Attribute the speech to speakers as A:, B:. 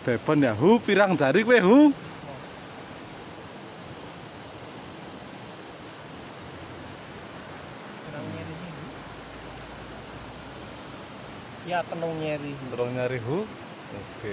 A: Bebon ya, pirang jari kowe,
B: Ya tenung nyeri.
A: Terus nyari, Oke.